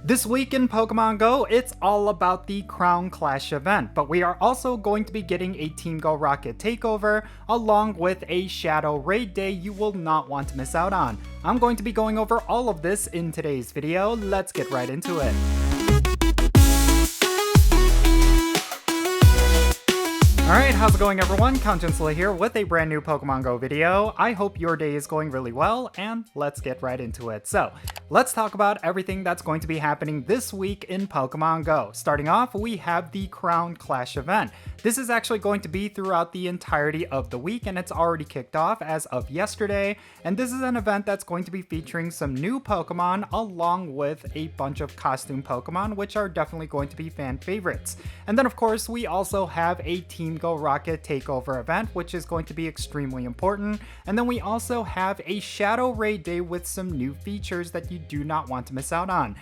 This week in Pokemon Go, it's all about the Crown Clash event, but we are also going to be getting a Team Go Rocket takeover along with a Shadow Raid Day you will not want to miss out on. I'm going to be going over all of this in today's video. Let's get right into it. Alright, how's it going everyone? Jinsula here with a brand new Pokemon Go video. I hope your day is going really well, and let's get right into it. So, let's talk about everything that's going to be happening this week in Pokemon Go. Starting off, we have the Crown Clash event. This is actually going to be throughout the entirety of the week, and it's already kicked off as of yesterday. And this is an event that's going to be featuring some new Pokemon along with a bunch of costume Pokemon, which are definitely going to be fan favorites. And then of course, we also have a Team Go Rocket takeover event, which is going to be extremely important. And then we also have a Shadow Raid Day with some new features that you do not want to miss out on.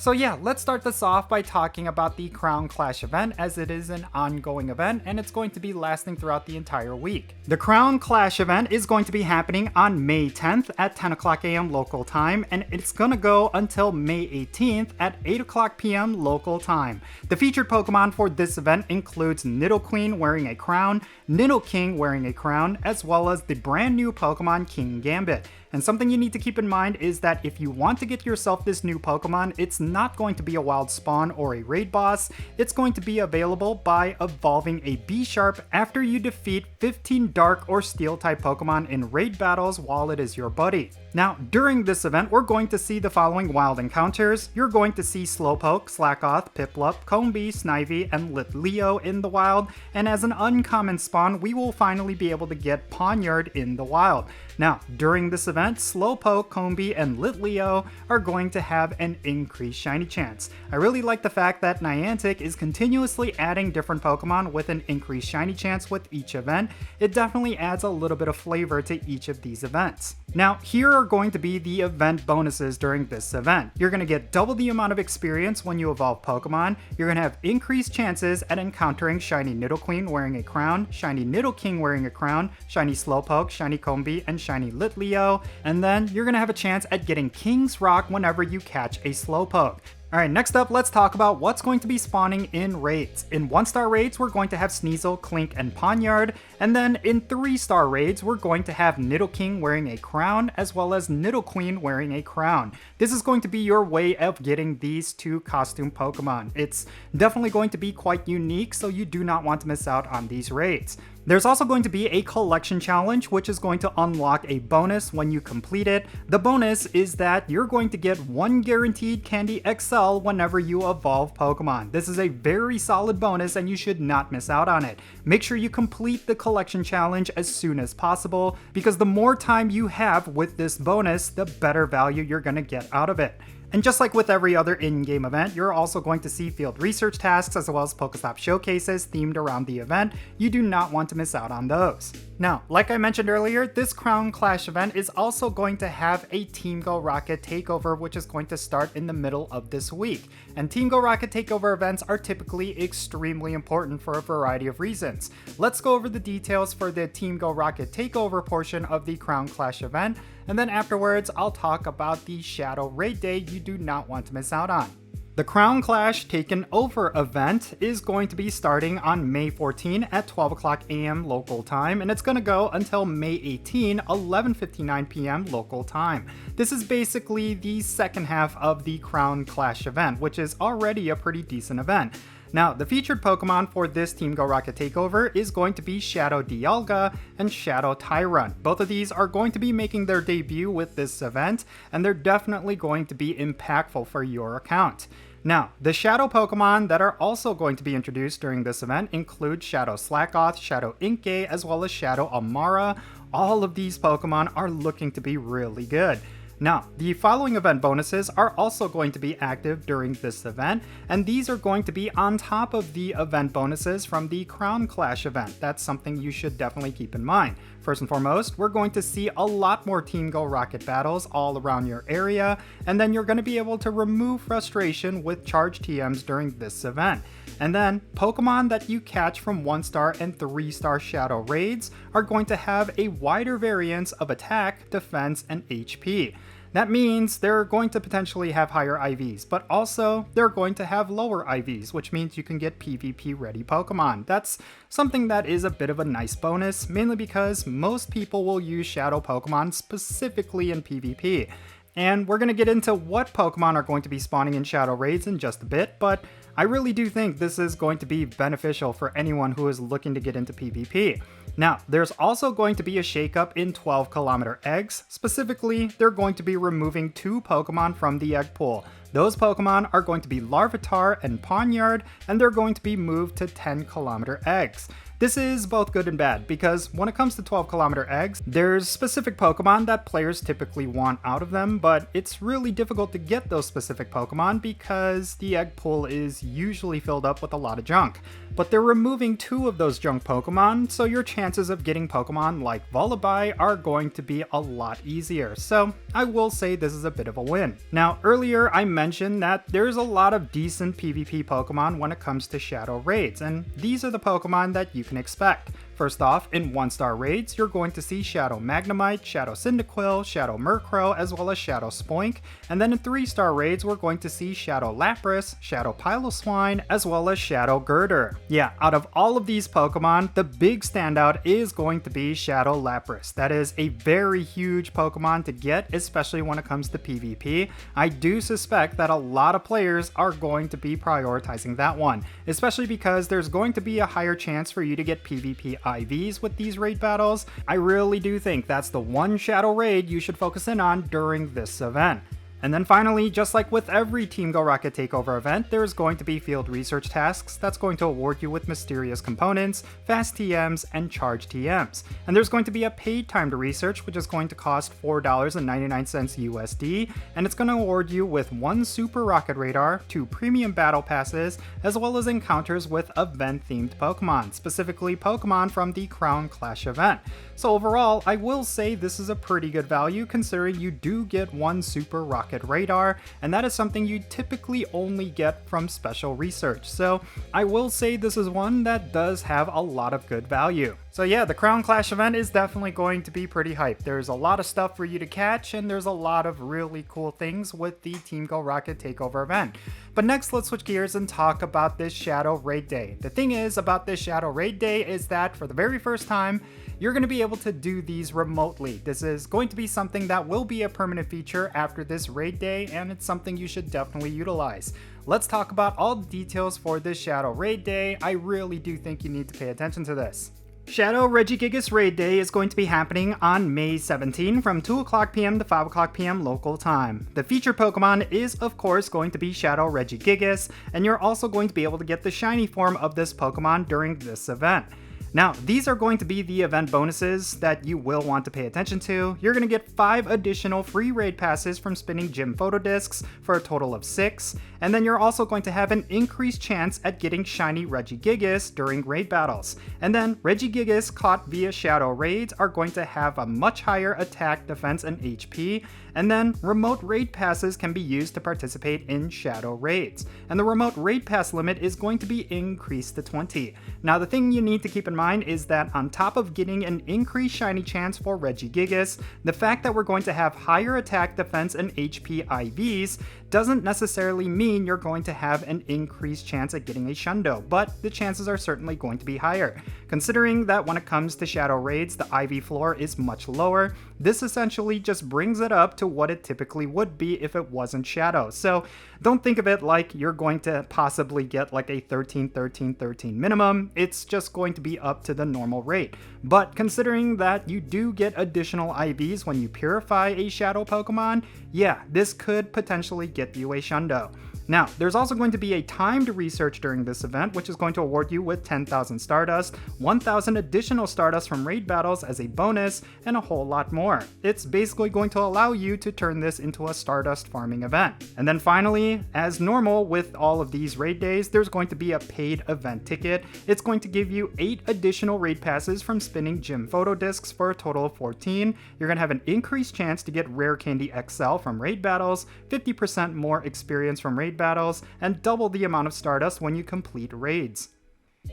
So yeah, let's start this off by talking about the Crown Clash event, as it is an ongoing event and it's going to be lasting throughout the entire week. The Crown Clash event is going to be happening on May 10th at 10 o'clock a.m. local time, and it's gonna go until May 18th at 8 o'clock p.m. local time. The featured Pokemon for this event includes Nidoqueen wearing a crown, Nidoking wearing a crown, as well as the brand new Pokemon King Gambit. And something you need to keep in mind is that if you want to get yourself this new Pokemon, it's not going to be a wild spawn or a raid boss. It's going to be available by evolving a B-Sharp after you defeat 15 Dark or Steel type Pokemon in raid battles while it is your buddy. Now, during this event, we're going to see the following wild encounters. You're going to see Slowpoke, Slackoth, Piplup, Combee, Snivy, and Litleo in the wild, and as an uncommon spawn, we will finally be able to get Pawniard in the wild. Now, during this event, Slowpoke, Combee, and Litleo are going to have an increased shiny chance. I really like the fact that Niantic is continuously adding different Pokemon with an increased shiny chance with each event. It definitely adds a little bit of flavor to each of these events. Now, here are going to be the event bonuses during this event. You're going to get double the amount of experience when you evolve Pokemon. You're going to have increased chances at encountering shiny Nidoqueen wearing a crown, shiny Nidoking wearing a crown, shiny Slowpoke, shiny Combee, and shiny Litleo. And then you're going to have a chance at getting King's Rock whenever you catch a Slowpoke. Alright, next up, let's talk about what's going to be spawning in raids. In 1-star raids, we're going to have Sneasel, Clink, and Pawniard, and then in 3-star raids, we're going to have Nidoking wearing a crown, as well as Nidoqueen wearing a crown. This is going to be your way of getting these two costume Pokemon. It's definitely going to be quite unique, so you do not want to miss out on these raids. There's also going to be a collection challenge, which is going to unlock a bonus when you complete it. The bonus is that you're going to get 1 guaranteed Candy XL whenever you evolve Pokemon. This is a very solid bonus and you should not miss out on it. Make sure you complete the collection challenge as soon as possible, because the more time you have with this bonus, the better value you're going to get out of it. And just like with every other in-game event, you're also going to see field research tasks as well as Pokestop showcases themed around the event. You do not want to miss out on those. Now, like I mentioned earlier, this Crown Clash event is also going to have a Team Go Rocket takeover, which is going to start in the middle of this week. And Team Go Rocket takeover events are typically extremely important for a variety of reasons. Let's go over the details for the Team Go Rocket takeover portion of the Crown Clash event, and then afterwards I'll talk about the Shadow Raid Day you do not want to miss out on. The Crown Clash Taken Over event is going to be starting on May 14 at 12 o'clock a.m. local time, and it's going to go until May 18, 11:59 p.m. local time. This is basically the second half of the Crown Clash event, which is already a pretty decent event. Now, the featured Pokemon for this Team Go Rocket takeover is going to be Shadow Dialga and Shadow Tyrant. Both of these are going to be making their debut with this event, and they're definitely going to be impactful for your account. Now, the Shadow Pokemon that are also going to be introduced during this event include Shadow Slackoth, Shadow Inkay, as well as Shadow Amara. All of these Pokemon are looking to be really good. Now, the following event bonuses are also going to be active during this event, and these are going to be on top of the event bonuses from the Crown Clash event. That's something you should definitely keep in mind. First and foremost, we're going to see a lot more Team Go Rocket battles all around your area, and then you're going to be able to remove frustration with charge TMs during this event. And then, Pokemon that you catch from 1-star and 3-star Shadow Raids are going to have a wider variance of attack, defense, and HP. That means they're going to potentially have higher IVs, but also they're going to have lower IVs, which means you can get PvP ready Pokemon. That's something that is a bit of a nice bonus, mainly because most people will use Shadow Pokemon specifically in PvP. And we're going to get into what Pokemon are going to be spawning in Shadow Raids in just a bit, but I really do think this is going to be beneficial for anyone who is looking to get into PvP. Now, there's also going to be a shakeup in 12km eggs. Specifically, they're going to be removing 2 Pokemon from the egg pool. Those Pokemon are going to be Larvitar and Pawniard, and they're going to be moved to 10km eggs. This is both good and bad, because when it comes to 12km eggs, there's specific Pokemon that players typically want out of them, but it's really difficult to get those specific Pokemon because the egg pool is usually filled up with a lot of junk. But they're removing 2 of those junk Pokemon, so your chances of getting Pokemon like Vullaby are going to be a lot easier, so I will say this is a bit of a win. Now, earlier I mentioned that there's a lot of decent PvP Pokemon when it comes to Shadow Raids, and these are the Pokemon that you can expect. First off, in 1-star raids, you're going to see Shadow Magnemite, Shadow Cyndaquil, Shadow Murkrow, as well as Shadow Spoink. And then in 3-star raids, we're going to see Shadow Lapras, Shadow Piloswine, as well as Shadow Girder. Yeah, out of all of these Pokemon, the big standout is going to be Shadow Lapras. That is a very huge Pokemon to get, especially when it comes to PvP. I do suspect that a lot of players are going to be prioritizing that one, especially because there's going to be a higher chance for you to get PvP IVs with these raid battles. I really do think that's the one Shadow Raid you should focus in on during this event. And then finally, just like with every Team Go Rocket Takeover event, there's going to be field research tasks that's going to award you with mysterious components, fast TMs, and charge TMs. And there's going to be a paid time to research, which is going to cost $4.99 USD, and it's going to award you with 1 Super Rocket Radar, 2 Premium Battle Passes, as well as encounters with event-themed Pokemon, specifically Pokemon from the Crown Clash event. So overall, I will say this is a pretty good value considering you do get 1 Super Rocket Radar, and that is something you typically only get from special research. So I will say this is one that does have a lot of good value. So yeah, the Crown Clash event is definitely going to be pretty hype. There's a lot of stuff for you to catch, and there's a lot of really cool things with the Team Go Rocket Takeover event. But next, let's switch gears and talk about this Shadow Raid Day. The thing is about this Shadow Raid Day is that for the very first time, you're going to be able to do these remotely. This is going to be something that will be a permanent feature after this raid day, and it's something you should definitely utilize. Let's talk about all the details for this Shadow Raid Day. I really do think you need to pay attention to this. Shadow Regigigas Raid Day is going to be happening on May 17 from 2 o'clock p.m. to 5 o'clock p.m. local time. The featured Pokemon is of course going to be Shadow Regigigas, and you're also going to be able to get the shiny form of this Pokemon during this event. Now, these are going to be the event bonuses that you will want to pay attention to. You're going to get 5 additional free raid passes from spinning gym photo discs for a total of 6, and then you're also going to have an increased chance at getting shiny Regigigas during raid battles. And then Regigigas caught via Shadow Raids are going to have a much higher attack, defense, and HP, and then remote raid passes can be used to participate in Shadow Raids. And the remote raid pass limit is going to be increased to 20. Now, the thing you need to keep in mind is that on top of getting an increased shiny chance for Regigigas, the fact that we're going to have higher attack, defense, and HP IVs doesn't necessarily mean you're going to have an increased chance at getting a Shundo, but the chances are certainly going to be higher. Considering that when it comes to Shadow Raids, the IV floor is much lower, this essentially just brings it up to what it typically would be if it wasn't Shadow. So don't think of it like you're going to possibly get like a 13-13-13 minimum, it's just going to be up to the normal rate. But considering that you do get additional IVs when you purify a Shadow Pokemon, yeah, this could potentially get you a Shundo. Now, there's also going to be a timed research during this event, which is going to award you with 10,000 Stardust, 1,000 additional Stardust from raid battles as a bonus, and a whole lot more. It's basically going to allow you to turn this into a Stardust farming event. And then finally, as normal with all of these raid days, there's going to be a paid event ticket. It's going to give you 8 additional raid passes from spinning gym photo discs for a total of 14. You're going to have an increased chance to get Rare Candy XL from raid battles, 50% more experience from raid battles, and double the amount of Stardust when you complete raids.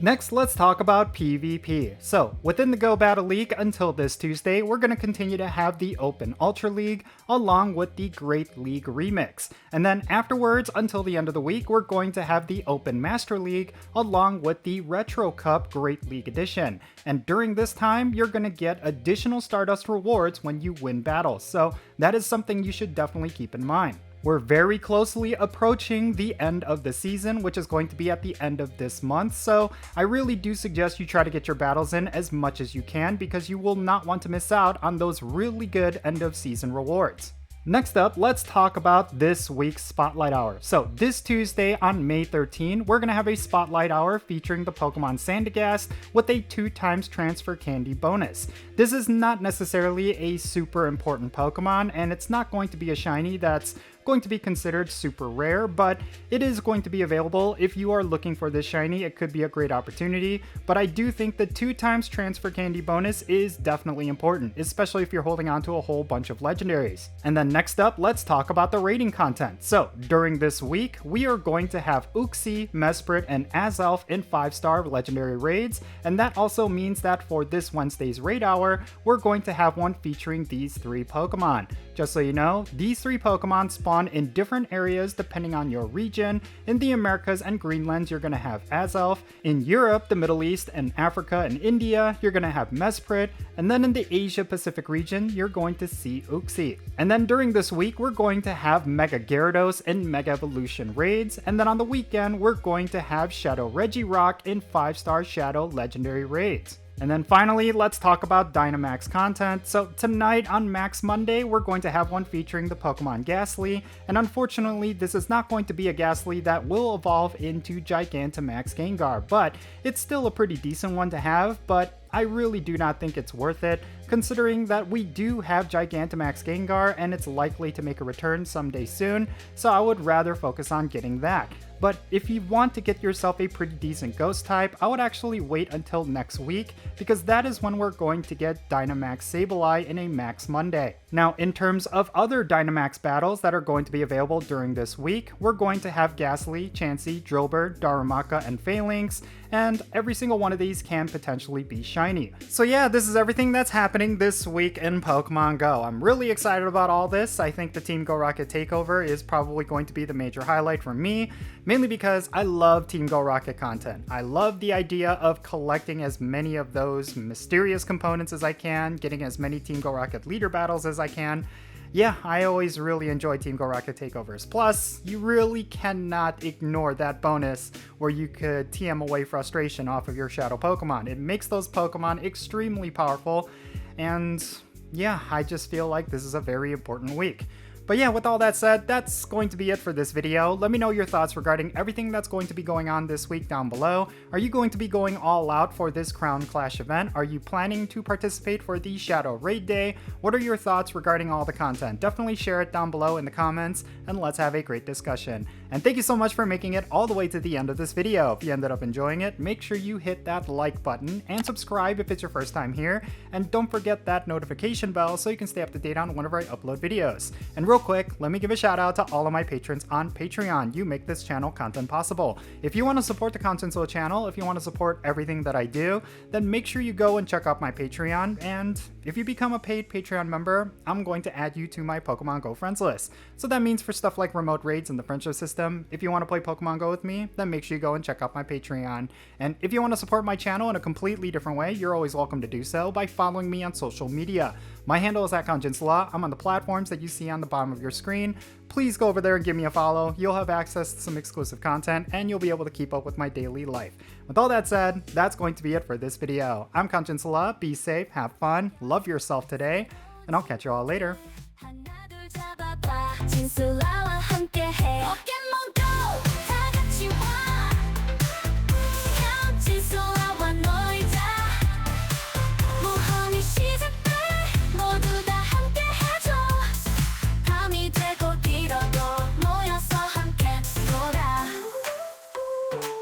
Next, let's talk about PvP. So, within the Go Battle League until this Tuesday, we're going to continue to have the Open Ultra League along with the Great League Remix. And then afterwards, until the end of the week, we're going to have the Open Master League along with the Retro Cup Great League Edition. And during this time, you're going to get additional Stardust rewards when you win battles. So, that is something you should definitely keep in mind. We're very closely approaching the end of the season, which is going to be at the end of this month, so I really do suggest you try to get your battles in as much as you can because you will not want to miss out on those really good end of season rewards. Next up, let's talk about this week's Spotlight Hour. So this Tuesday on May 13, we're going to have a Spotlight Hour featuring the Pokemon Sandygast with a 2x transfer candy bonus. This is not necessarily a super important Pokemon, and it's not going to be a shiny that's going to be considered super rare, but it is going to be available. If you are looking for this shiny, it could be a great opportunity, but I do think the 2x transfer candy bonus is definitely important, especially if you're holding on to a whole bunch of legendaries. And then next up, let's talk about the raiding content. So during this week, we are going to have Uxie, Mesprit, and Azelf in 5-star legendary raids, and that also means that for this Wednesday's raid hour, we're going to have one featuring these 3 Pokemon. Just so you know, these 3 Pokemon spawn in different areas depending on your region. In the Americas and Greenlands, you're going to have Azelf. In Europe, the Middle East, and Africa and India, you're going to have Mesprit. And then in the Asia Pacific region, you're going to see Uxie. And then during this week, we're going to have Mega Gyarados in Mega Evolution raids. And then on the weekend, we're going to have Shadow Regirock in 5-star Shadow Legendary raids. And then finally, let's talk about Dynamax content. So tonight on Max Monday, we're going to have one featuring the Pokemon Ghastly, and unfortunately, this is not going to be a Ghastly that will evolve into Gigantamax Gengar, but it's still a pretty decent one to have, but I really do not think it's worth it, considering that we do have Gigantamax Gengar and it's likely to make a return someday soon, so I would rather focus on getting that. But if you want to get yourself a pretty decent ghost type, I would actually wait until next week, because that is when we're going to get Dynamax Sableye in a Max Monday. Now, in terms of other Dynamax battles that are going to be available during this week, we're going to have Ghastly, Chansey, Drillbur, Darumaka, and Phalanx, and every single one of these can potentially be shiny. So yeah, this is everything that's happening this week in Pokemon Go. I'm really excited about all this. I think the Team Go Rocket takeover is probably going to be the major highlight for me, mainly because I love Team Go Rocket content. I love the idea of collecting as many of those mysterious components as I can, getting as many Team Go Rocket leader battles as I can. Yeah, I always really enjoy Team Go Rocket takeovers. Plus, you really cannot ignore that bonus where you could TM away frustration off of your Shadow Pokemon. It makes those Pokemon extremely powerful, and yeah, I just feel like this is a very important week. But yeah, with all that said, that's going to be it for this video. Let me know your thoughts regarding everything that's going to be going on this week down below. Are you going to be going all out for this Crown Clash event? Are you planning to participate for the Shadow Raid Day? What are your thoughts regarding all the content? Definitely share it down below in the comments, and let's have a great discussion. And thank you so much for making it all the way to the end of this video. If you ended up enjoying it, make sure you hit that like button and subscribe if it's your first time here. And don't forget that notification bell so you can stay up to date on whenever I upload videos. And real quick, let me give a shout out to all of my patrons on Patreon. You make this channel content possible. If you want to support the Content channel, if you want to support everything that I do, then make sure you go and check out my Patreon. And if you become a paid Patreon member, I'm going to add you to my Pokemon Go friends list. So that means for stuff like remote raids and the friendship system, if you want to play Pokemon Go with me, then make sure you go and check out my Patreon. And if you want to support my channel in a completely different way, you're always welcome to do so by following me on social media. My handle is @Jinsula. I'm on the platforms that you see on the bottom of your screen. Please go over there and give me a follow. You'll have access to some exclusive content, and you'll be able to keep up with my daily life. With all that said, that's going to be it for this video. I'm Jinsula. Be safe, have fun, love yourself today, and I'll catch you all later.